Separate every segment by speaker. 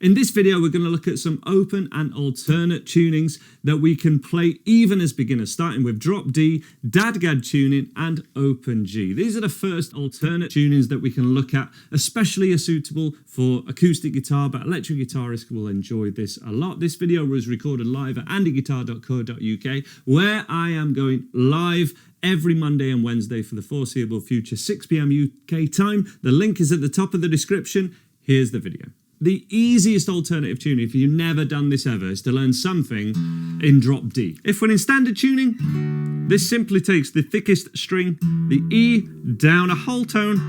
Speaker 1: In this video, we're going to look at some open and alternate tunings that we can play even as beginners, starting with drop D, DADGAD tuning, and open G. These are the first alternate tunings that we can look at, especially are suitable for acoustic guitar, but electric guitarists will enjoy this a lot. This video was recorded live at andyguitar.co.uk, where I am going live every Monday and Wednesday for the foreseeable future, 6 p.m. UK time. The link is at the top of the description. Here's the video. The easiest alternative tuning, if you've never done this ever, is to learn something in drop D. If we're in standard tuning, this simply takes the thickest string, the E, down a whole tone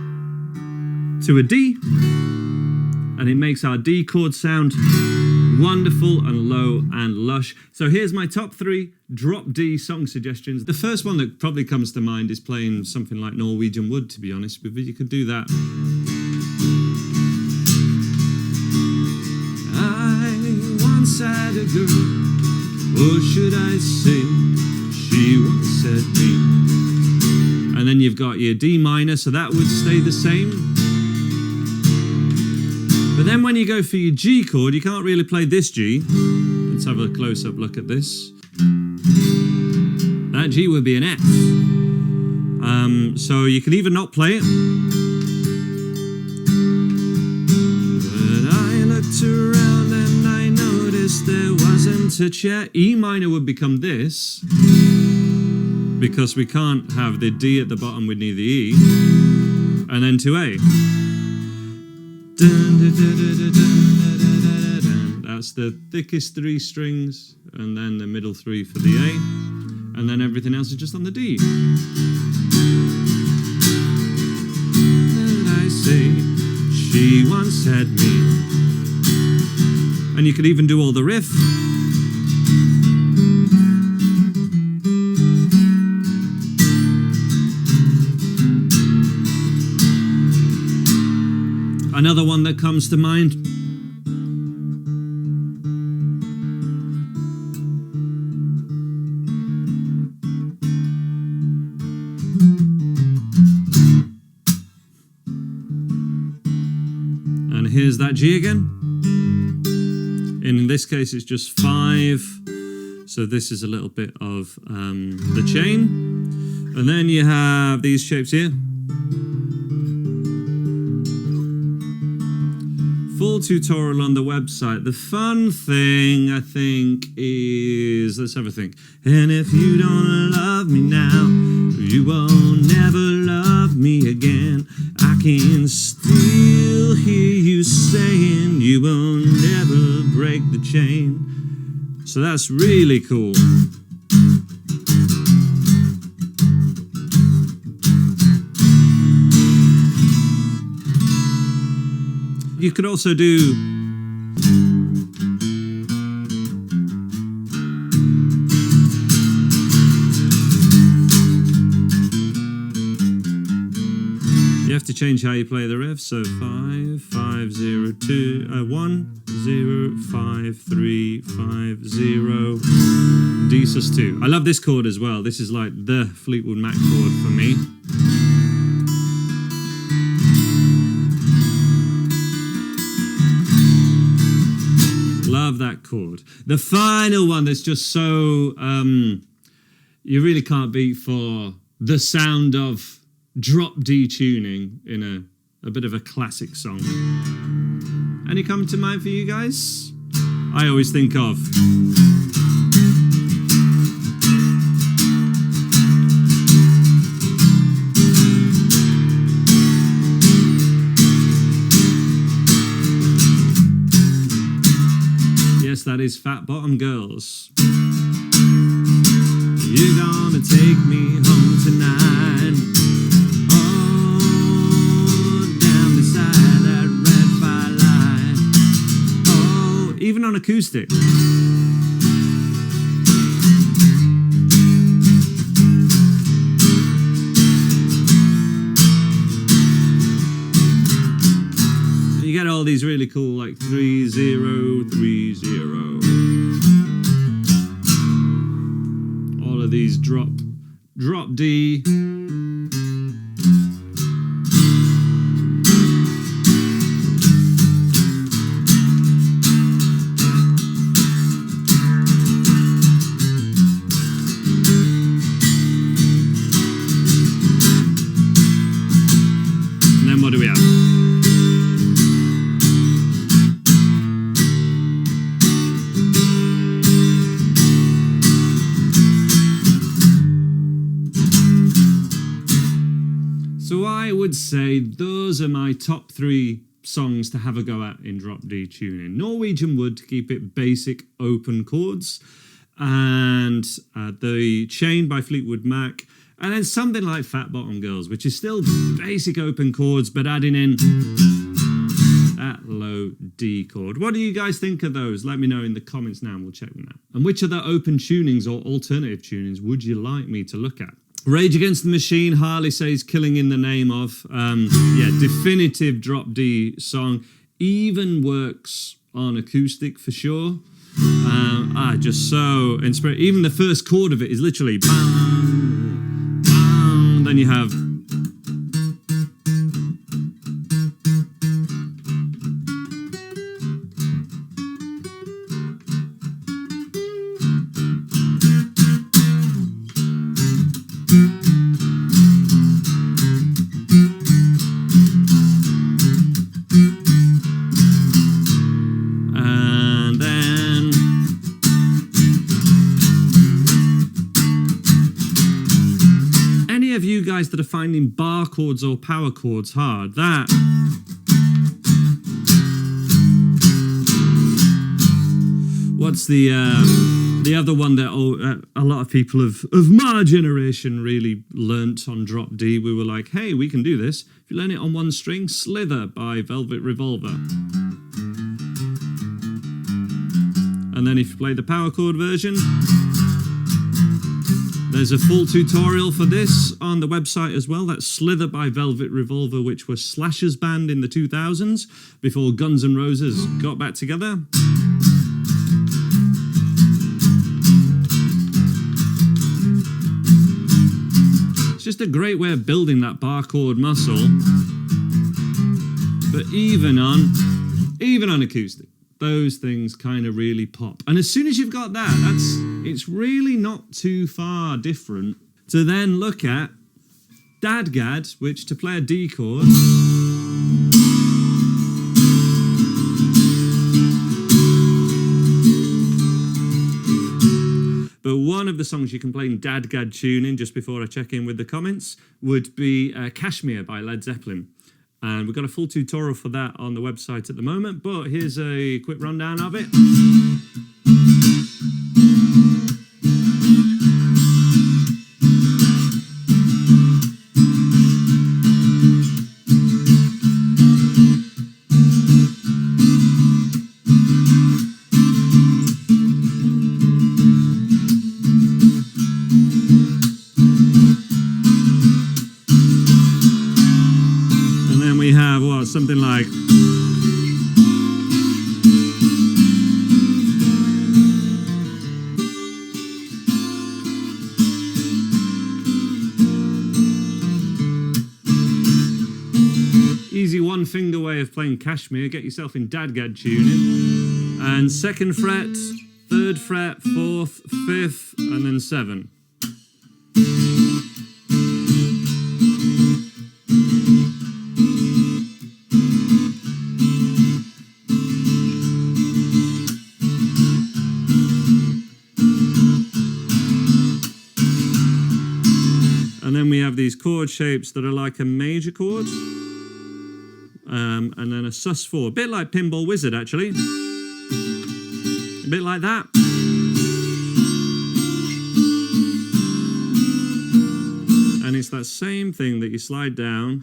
Speaker 1: to a D, and it makes our D chord sound wonderful and low and lush. So here's my top 3 drop D song suggestions. The first one that probably comes to mind is playing something like Norwegian Wood, to be honest, but you could do that. Had a girl, or should I say, she once said me. And then you've got your D minor, so that would stay the same. But then when you go for your G chord, you can't really play this G. Let's have a close-up look at this. That G would be an F. So you can either not play it. But I looked around and I noticed there wasn't a chair. E minor would become this, because we can't have the D at the bottom, we need the E. And then to A. That's the thickest 3 strings, and then the middle 3 for the A, and then everything else is just on the D. And I say, she once had me. And you could even do all the riff. Another one that comes to mind. And here's that G again. In this case, it's just 5. So this is a little bit of the chain. And then you have these shapes here. Full tutorial on the website. The fun thing, I think, is, let's have a think. And if you don't love me now, you won't never love me again. I can still hear you saying you will never break the chain. So that's really cool. You could also do you have to change how you play the riff. So 5 5 0 2 1 0 5 3 5 0 D sus 2. I love this chord as well. This is like the Fleetwood Mac chord for me. Love that chord. The final one that's just so you really can't beat for the sound of drop D tuning in a bit of a classic song. Any come to mind for you guys? I always think of yes, that is Fat Bottom Girls. You're gonna take me home tonight. Oh, down beside that red firelight. Oh, even on acoustic. You get all these really cool, like 3 0 3 0. All of these drop D. would say those are my top 3 songs to have a go at in drop D tuning. Norwegian Wood to keep it basic open chords, and the Chain by Fleetwood Mac, and then something like Fat Bottom Girls, which is still basic open chords, but adding in that low D chord. What do you guys think of those? Let me know in the comments now and we'll check them out. And which other open tunings or alternative tunings would you like me to look at? Rage Against the Machine, Harley says Killing in the Name of. Yeah, definitive drop D song. Even works on acoustic for sure. Just so inspired. Even the first chord of it is literally bang, bang. Then you have that are finding bar chords or power chords hard. What's the other one that a lot of people of my generation really learnt on drop D? We were like, hey, we can do this. If you learn it on one string, Slither by Velvet Revolver. And then if you play the power chord version, there's a full tutorial for this on the website as well. That's Slither by Velvet Revolver, which was Slash's band in the 2000s before Guns N' Roses got back together. It's just a great way of building that bar chord muscle. But even on acoustic, those things kind of really pop. And as soon as you've got that, it's really not too far different to then look at DADGAD, which to play a D chord, but one of the songs you can play in DADGAD tuning, just before I check in with the comments, would be Kashmir by Led Zeppelin. And we've got a full tutorial for that on the website at the moment, but here's a quick rundown of it. Something like easy one finger way of playing Kashmir. Get yourself in DADGAD tuning, and 2nd fret, 3rd fret, 4th, 5th, and then 7. And then we have these chord shapes that are like a major chord, and then a sus4, a bit like Pinball Wizard actually, a bit like that. And it's that same thing that you slide down,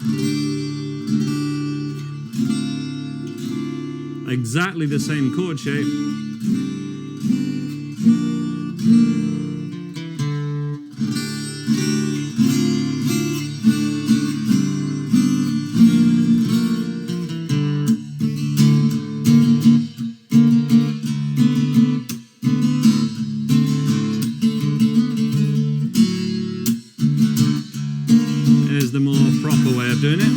Speaker 1: exactly the same chord shape. The more proper way of doing it.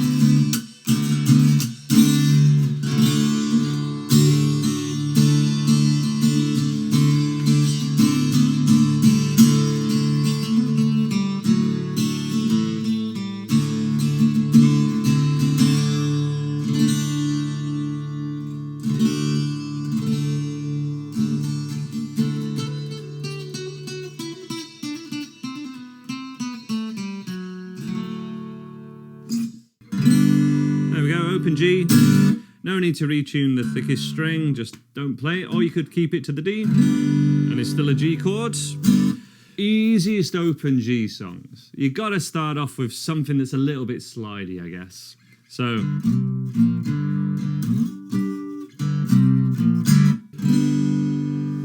Speaker 1: open G. No need to retune the thickest string, just don't play it. Or you could keep it to the D, and it's still a G chord. Easiest open G songs. You got to start off with something that's a little bit slidey, I guess. So,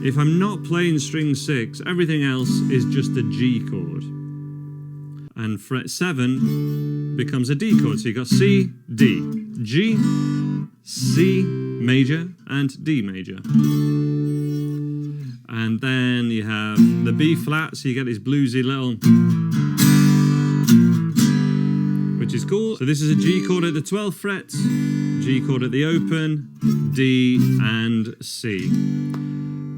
Speaker 1: if I'm not playing string 6, everything else is just a G chord. And fret 7 becomes a D chord. So you've got C, D, G, C major, and D major. And then you have the B flat, so you get this bluesy little, which is cool. So this is a G chord at the 12th fret, G chord at the open, D and C.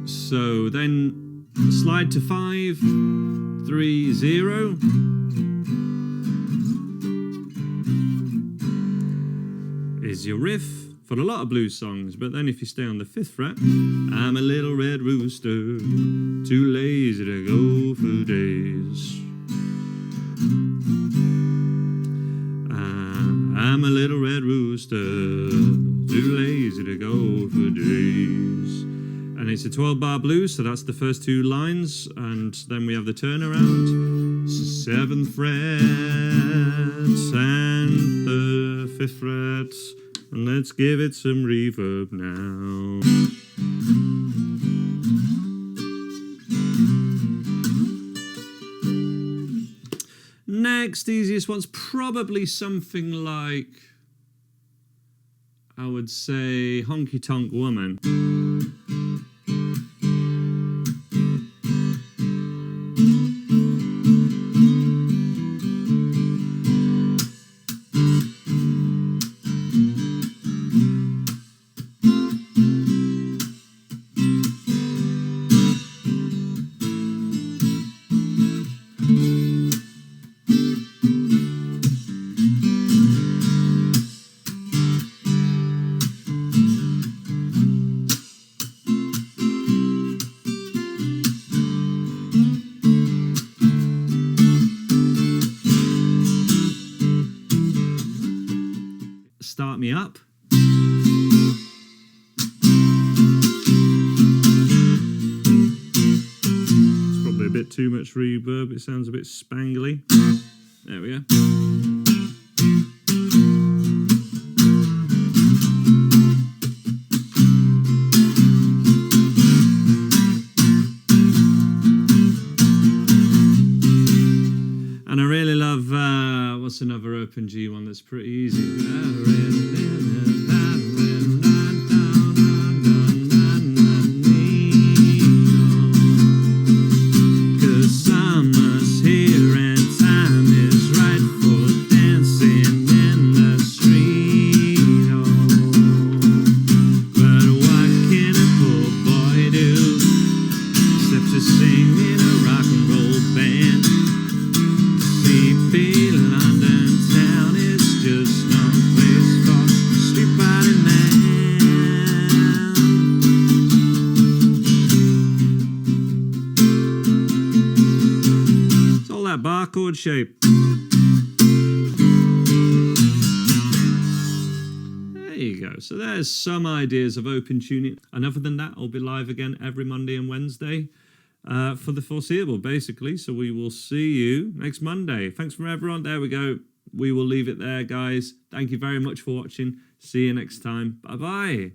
Speaker 1: So then slide to 5, 3, 0. Is your riff for a lot of blues songs, but then if you stay on the 5th fret, I'm a little red rooster, too lazy to go for days. I'm a little red rooster, too lazy to go for days. And it's a 12-bar blues, so that's the first 2 lines, and then we have the turnaround. 7th fret and the 5th fret. And let's give it some reverb now. Next, easiest one's probably something like, I would say, Honky Tonk Woman. Start Me Up. It's probably a bit too much reverb, it sounds a bit spangly. There we go. And I really love, what's another open G one that's pretty easy? Bar chord shape. There you go. So there's some ideas of open tuning. And other than that, I'll be live again every Monday and Wednesday for the foreseeable, basically. So we will see you next Monday. Thanks for everyone. There we go. We will leave it there, guys. Thank you very much for watching. See you next time. Bye-bye.